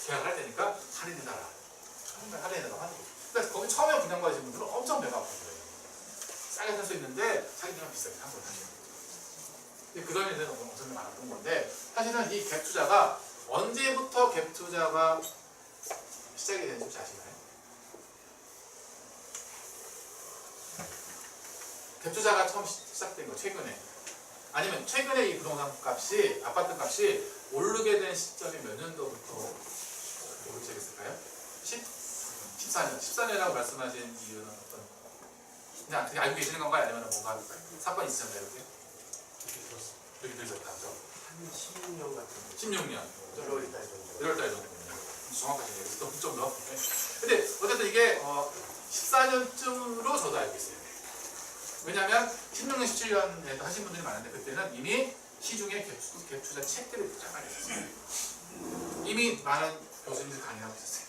계약을 할 테니까 할인해달라. 할인해달라고 하는 거죠. 그러니까 거기 처음에 분양 받으신 분들은 엄청 배가 아픈 거예요. 싸게 살 수 있는데 자기들은 비싸게 산 거예요. 그런 일들은 엄청 많았던 건데 사실은 이 갭 투자가 언제부터 갭 투자가 시작이 되는지 혹시 아시나요? 갭 투자가 처음 시작된 거 최근에 아니면 최근에 이 부동산 값이 아파트 값이 오르게 된 시점이 몇 년도부터 오르기 시작했을까요? 14년. 14년이라고 말씀하신 이유는 어떤 그냥 되게 알고 계시는 건가요? 아니면 뭔가 사건이 있으셨나요? 이렇게 들으셨다죠? 한 16년 같은 거. 16년. 1월달 정도. 1월달 정도군요. 정확하시네요. 좀 더. 근데 어쨌든 이게 14년쯤으로 저도 알고 있어요. 왜냐하면 16년, 17년에도 하신 분들이 많은데 그때는 이미 시중에 갭 투자 책들이 부착을 했었어요. 이미 많은 교수님들이 강의하고 있었어요.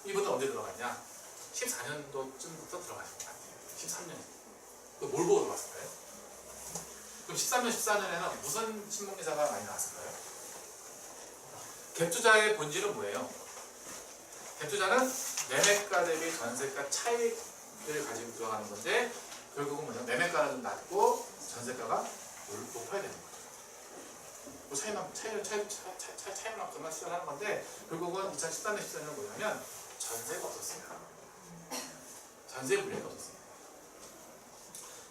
이분은 언제 들어갔냐? 14년도쯤부터 들어가신 것 같아요. 13년. 뭘 보고 들어갔을까요? 그럼 13년, 14년에는 무슨 신문기사가 많이 나왔을까요? 갭 투자의 본질은 뭐예요? 갭 투자는 매매가 대비 전세가 차익을 가지고 들어가는 건데 결국은 뭐냐? 매매가는 좀 낮고 전세가가 높아야 되는 거죠. 그 차이만큼만 시작하는 건데 결국은 2013년, 14년은 뭐냐면 전세가 없었어요. 전세 물량이 없었어요.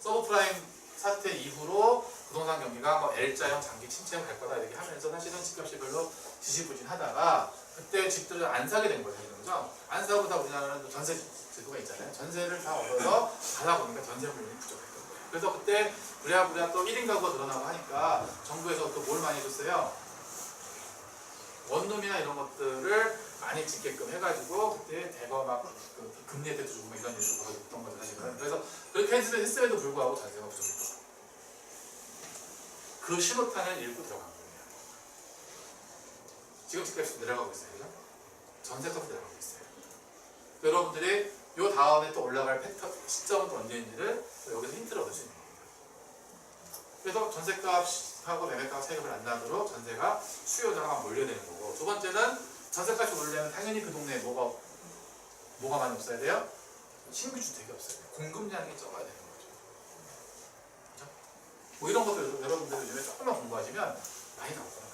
서브프라임 사태 이후로 부동산 경기가 뭐 L자형 장기 침체가 갈 거다 이렇게 하면서 사실은 집값이 별로 지지부진하다가 그때 집들을 안 사게 된 거예요. 그죠? 안 사고 다 우리나라는 전세 제도가 있잖아요. 전세를 다 얻어서 가다 보니까 전세 물량이 부족했던 거예요. 그래서 그때 부랴부랴 또 1인 가구가 늘어나고 하니까 정부에서 또 뭘 많이 줬어요? 원룸이나 이런 것들을 많이 짓게끔 해가지고 그때 대거 막 금리 혜택도 주고 막 이런 일도 벌어졌던 거죠 사실은. 그래서 그렇게 했음에도 불구하고 전세가 부족했던 거예요. 그 신호탄을 읽고 들어간 거예요. 지금 집값이 내려가고 있어요. 그죠? 전세값이 내려가고 있어요. 여러분들이 요 다음에 또 올라갈 패턴 시점은 또 언제인지를 여기서 힌트를 얻을 수 있는 겁니다. 그래서 전세값하고 매매값 차이가 안 나도록 전세가 수요자가 몰려내는 거고, 두 번째는 전세값이 오르려면 당연히 그 동네에 뭐가 많이 없어야 돼요? 신규 주택이 없어야 돼요. 공급량이 적어야 되는 거죠. 그렇죠? 뭐 이런 것들 여러분들 요즘에 조금만 공부하시면 많이 나올 거예요.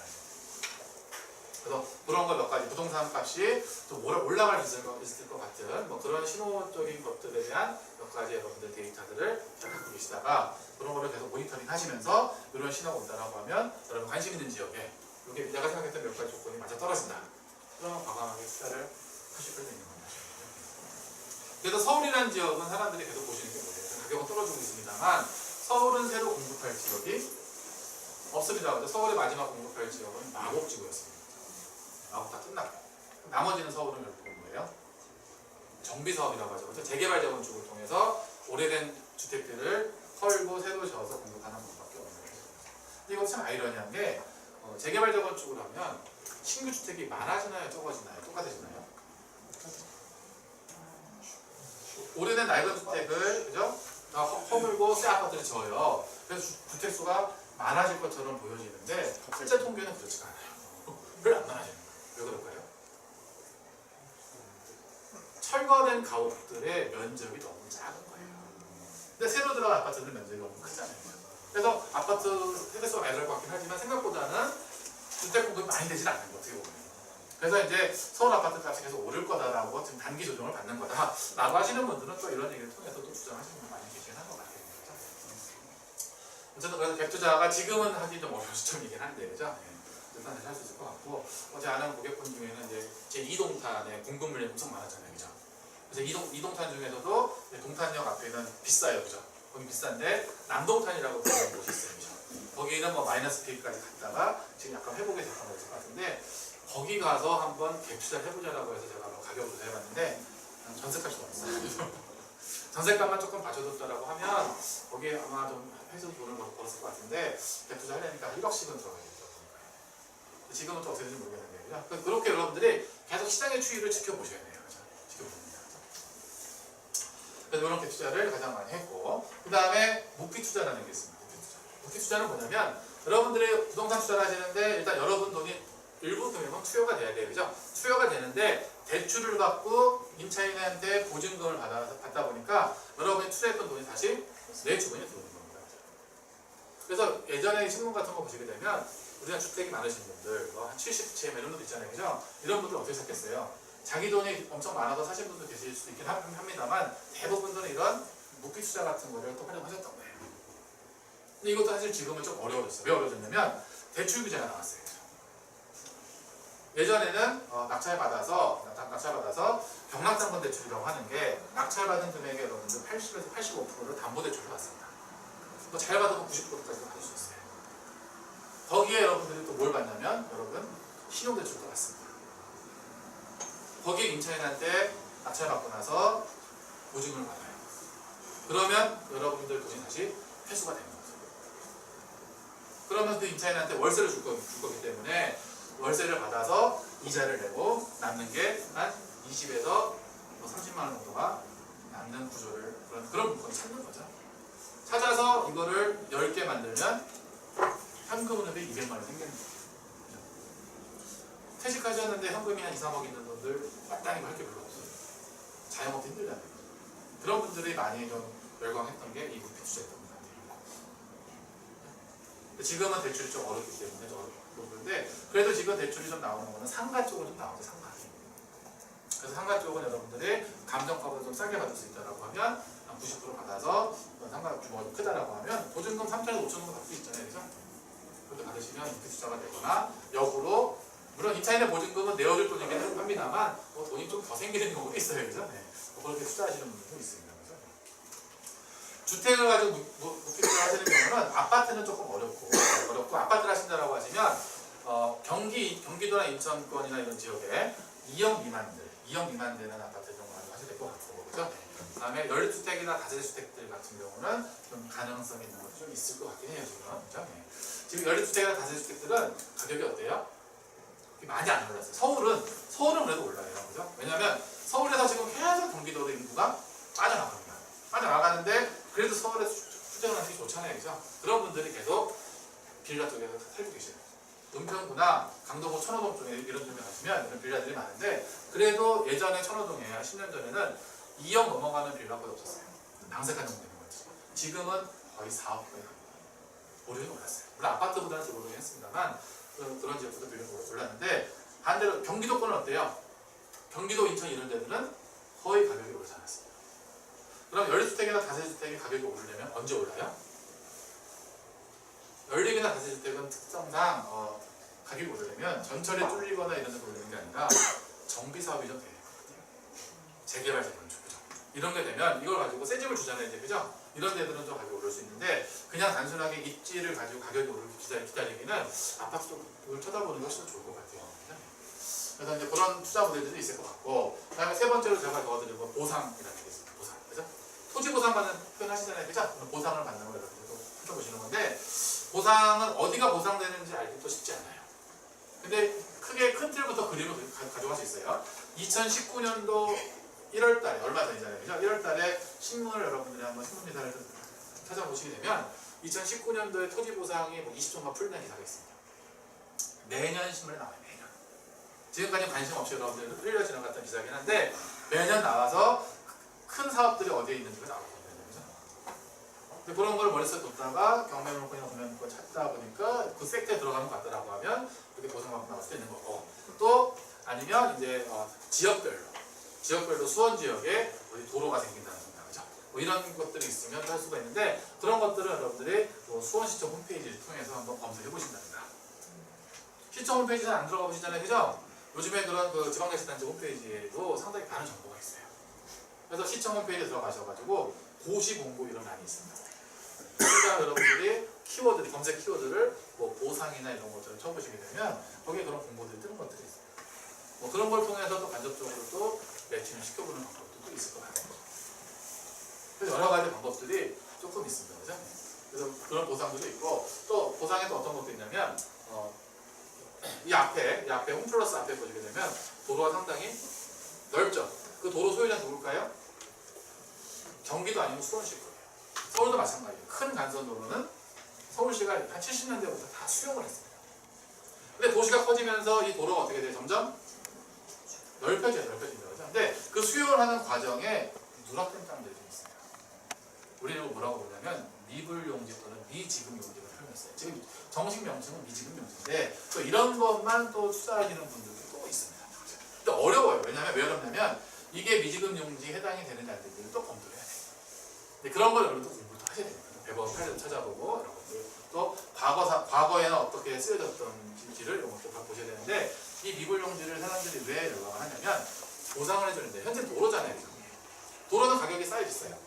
그래서 그런 거 몇 가지 부동산 값이 좀 올라갈 수 있을 것 같은 뭐 그런 신호적인 것들에 대한 몇 가지 여러분들 데이터들을 갖고 계시다가 그런 거를 계속 모니터링 하시면서 이런 신호가 온다라고 하면 여러분 관심 있는 지역에 이렇게 내가 생각했던 몇 가지 조건이 맞아 떨어진다. 그러면 과감하게 투자를 하실 필요가 있는 겁니다. 그래서 서울이라는 지역은 사람들이 계속 보시는 게 뭐예요? 가격은 떨어지고 있습니다만 서울은 새로 공급할 지역이 없습니다. 그래서 서울의 마지막 공급할 지역은 마곡지구였습니다. 마곡 다 끝났고 나머지는 서울은 결국은 뭐예요? 정비사업이라고 하죠. 그래서 재개발 재건축을 통해서 오래된 주택들을 헐고 새로 지어서 공급하는 방법밖에 없는 거죠. 이거 참 아이러니한 게 재개발 재건축을 하면 신규 주택이 많아지나요? 적어지나요? 똑같아지나요? 오래된 낡은 주택을 그죠? 다 허물고 새 아파트를 지어요. 그래서 주택수가 많아질 것처럼 보여지는데 실제 통계는 그렇지가 않아요. 왜 안 많아지는 거예요? 왜 그럴까요? 철거된 가옥들의 면적이 너무 작은 거예요. 근데 새로 들어간 아파트들 면적이 너무 크잖아요. 그래서 아파트 세대수가 많이 들어갈 것 같긴 하지만 생각보다는 주택 공급이 많이 되진 않는 거 어떻게 보면. 그래서 이제 서울 아파트 값이 계속 오를 거다라고 지금 단기 조정을 받는 거다 라고 하시는 분들은 또 이런 얘기를 통해서 또 주장하시는 분 많이 계시긴 한 것 같아요. 어쨌든 그래서 갭 투자가 지금은 하기 좀 어려운 시점이긴 한데 그죠? 일단 다시 할 수 있을 것 같고, 어제 아는 고객분 중에는 이제 제 2동탄에 공급 물량이 엄청 많았잖아요. 그죠? 그래서 2동탄 중에서도 동탄역 앞에는 비싸요. 그죠? 거기 비싼데 남동탄이라고 부르는 곳이 있어요. 그죠? 거기는 뭐 마이너스 P까지 갔다가 지금 약간 회복이 됐던 것 같은데 거기 가서 한번 갭 투자를 해보자라고 해서 제가 한번 가격을 조사해봤는데 전세값이 너무 비싸요. 전세값만 조금 받쳐줬다라고 하면 거기에 아마 좀 회수 돈을 벌었을 것 같은데 갭 투자 하려니까 1억씩은 들어가겠죠. 지금은 또 어떻게 되는지 모르겠는데 그죠? 그렇게 여러분들이 계속 시장의 추이를 지켜보셔야 돼요. 그죠? 지켜봅니다. 그래서 이런 갭 투자를 가장 많이 했고, 그 다음에 무피 투자라는 게 있습니다. 무피 투자는 뭐냐면 여러분들이 부동산 투자를 하시는데 일단 여러분 돈이 일부 금액은 투여가 돼야 돼요. 그죠? 투여가 되는데 대출을 받고 임차인한테 보증금을 받다 보니까 여러분이 투자했던 돈이 다시 내 주머니에 들어오는 겁니다. 그래서 예전에 신문 같은 거 보시게 되면 우리가 주택이 많으신 분들, 한 70채 이런 분들 있잖아요. 그죠? 이런 분들 어떻게 생각했어요? 자기 돈이 엄청 많아서 사신 분도 계실 수도 있긴 합니다만 대부분들은 이런 무기 투자 같은 거를 또 활용하셨던 거예요. 근데 이것도 사실 지금은 좀 어려워졌어요. 왜 어려워졌냐면 대출 규제가 나왔어요. 예전에는 낙찰받아서 경락상권 대출이라고 하는 게 낙찰받은 금액의 여러분들 80에서 85%를 담보대출을 받습니다. 뭐 잘 받으면 90%까지 받을 수 있어요. 거기에 여러분들이 또 뭘 받냐면 여러분 신용대출도 받습니다. 거기에 임차인한테 낙찰받고 나서 보증을 받아요. 그러면 여러분들 돈이 다시 회수가 되는 거죠. 그러면 그 임차인한테 월세를 줄 거기 때문에 월세를 받아서 이자를 내고 남는 게 한 20에서 30만 원 정도가 남는 구조를 그런 물건을 찾는 거죠. 찾아서 이거를 10개 만들면 현금으로 200만 원 생기는 거예요. 퇴직하셨는데 현금이 한 2, 3억 있는 분들 마땅히 할 게 별로 없어요. 자영업도 힘들잖아요. 그런 분들이 많이 좀 열광했던 게 이 무피 투자였던 것 같아요. 지금은 대출이 좀 어렵기 때문에 그런데 그래도 지금 대출이 좀 나오는 거는 상가 쪽으로 좀 나오죠. 상가. 그래서 상가 쪽은 여러분들이 감정가보다 좀 싸게 받을 수 있다라고 하면 한 90% 받아서 상가 규모가 좀 크다라고 하면 보증금 3천에서 5천 정도 받을 수 있잖아요. 그죠? 그렇게 받으시면 무피 투자가 되거나 역으로 물론 임차인의 보증금은 내어줄 돈이긴 합니다만 돈이 좀 더 생기는 경우가 있어요. 그죠? 네. 그렇게 투자하시는 분들도 있습니다. 그죠? 주택을 가지고 무피 투자를 하시는 경우는 아파트는 조금 어렵고 아파트를 하신다라고 하시면 경기도나 인천권이나 이런 지역에 2억 미만 되는 아파트 정도 하셔야 될 것 같고, 그죠? 그 다음에 연립주택이나 다세대주택들 같은 경우는 좀 가능성이 있는 것도 좀 있을 것 같긴 해요, 지금. 그죠? 네. 지금 연립주택이나 다세대주택들은 가격이 어때요? 많이 안 올랐어요. 서울은 그래도 올라요, 그죠? 왜냐면 서울에서 지금 계속 경기도로 인구가 빠져나갑니다. 빠져나가는데 그래도 서울에서 투자를 하는 게 좋잖아요, 그죠? 그런 분들이 계속 빌라 쪽에서 살고 계셔요. 은평구나 강동구 천호동 쪽에 이런 쪽에 가시면 이런 빌라들이 많은데 그래도 예전에 천호동에 10년 전에는 2억 넘어가는 빌라가 거의 없었어요. 낭색하는 분 되는 거죠. 지금은 거의 4억 거의 오르긴 올랐어요. 물론 아파트보다는 더 오르긴 했습니다만 그런 지역도 빌려가 올랐는데 반대로 경기도권은 어때요? 경기도, 인천 이런 데들은 거의 가격이 오르지 않았습니다. 그럼 연립주택이나 다세주택의 가격이 오르려면 언제 올라요? 연립이나 다세주택은 특성상 가격이 오르려면 전철이 뚫리거나 이런 데서 오르는 게 아니라 정비 사업이 좀 돼야 되거든요. 재개발 재건축, 그죠? 이런 게 되면 이걸 가지고 새 집을 주잖아요, 이제, 그죠? 이런 데들은 좀 가격이 오를 수 있는데 그냥 단순하게 입지를 가지고 가격이 오르기 기다리기는 아파트 쪽을 쳐다보는 게 훨씬 좋을 것 같아요. 그래서 이제 그런 투자 모델들이 있을 것 같고, 그다음에 세 번째로 제가 넣어드린 건 보상이라는 게 있습니다. 보상, 그죠? 토지 보상 받는 표현 하시잖아요, 그죠? 보상을 받는 걸 여러분들도 살펴보시는 건데 보상은 어디가 보상되는지 알기도 쉽지 않아요. 근데 크게 큰 틀부터 그림을 가져갈 수 있어요. 2019년도 1월달에 얼마 전이잖아요, 그죠? 1월달에 신문을 여러분들이 한번 신문 기사를 찾아보시게 되면 2019년도에 토지 보상이 20조가 풀리는 기사가 있습니다. 매년 신문에 나와요, 매년. 지금까지 관심 없이 여러분들 흘려 지나갔던 기사긴 한데 매년 나와서 큰 사업들이 어디에 있는지가 나오거든요. 근데 그런 걸 머릿속에 뒀다가 경매물건이나 구매물건 찾다 보니까 그 섹터에 들어가는 것 같더라고 하면 그렇게 보상받고 나올 수도 있는 거고, 또 아니면 이제 지역별로 수원 지역에 우리 도로가 생긴다는 겁니다. 그죠? 뭐 이런 것들이 있으면 할 수가 있는데 그런 것들은 여러분들이 수원시청 홈페이지를 통해서 한번 검색해 보신답니다. 시청 홈페이지 잘 안 들어가 보시잖아요, 그죠? 요즘에 그런 지방자치단체 홈페이지에도 상당히 많은 정보가 있어요. 그래서 시청 홈페이지에 들어가셔가지고 고시 공고 이런 란이 있습니다. 그러니까 여러분들이 검색 키워드를 뭐 보상이나 이런 것들을 쳐보시게 되면 거기에 그런 공고들이 뜨는 것들이 있어요. 뭐 그런 걸 통해서 또 간접적으로 또 매칭을 시켜보는 방법도 또 있을 것 같아요. 그래서 여러 가지 방법들이 조금 있습니다, 그죠? 그래서 그런 보상도 있고 또 보상에도 어떤 것도 있냐면 이 앞에 홈플러스 앞에 보시게 되면 도로가 상당히 넓죠. 그 도로 소유자는 누굴까요? 경기도 아니면 수원시 거예요. 서울도 마찬가지예요. 큰 간선도로는 서울시가 한 70년대부터 다 수용을 했습니다. 근데 도시가 커지면서 이 도로가 어떻게 돼? 점점 넓혀져요. 그죠? 근데 그 수용을 하는 과정에 누락된 땅들이 좀 있어요. 우리는 뭐라고 부르냐면 미불용지 또는 미지급용지를 표현했어요. 지금 정식 명칭은 미지급용지인데 또 이런 것만 또 투자하시는 분들도 또 있습니다. 근데 어려워요. 왜냐면 왜 어렵냐면 이게 미지급용지에 해당이 되는 날들을 또 검토를 해야 돼요. 근데 그런 걸 여러분도 공부도 하셔야 됩니다. 배법 칼을 찾아보고 이런 것들 또 과거에는 어떻게 쓰여졌던지를 이런 것도 다 보셔야 되는데 이 미불용지를 사람들이 왜 열광을 하냐면 보상을 해주는데 현재 도로잖아요. 지금. 도로는 가격이 쌓여 있어요.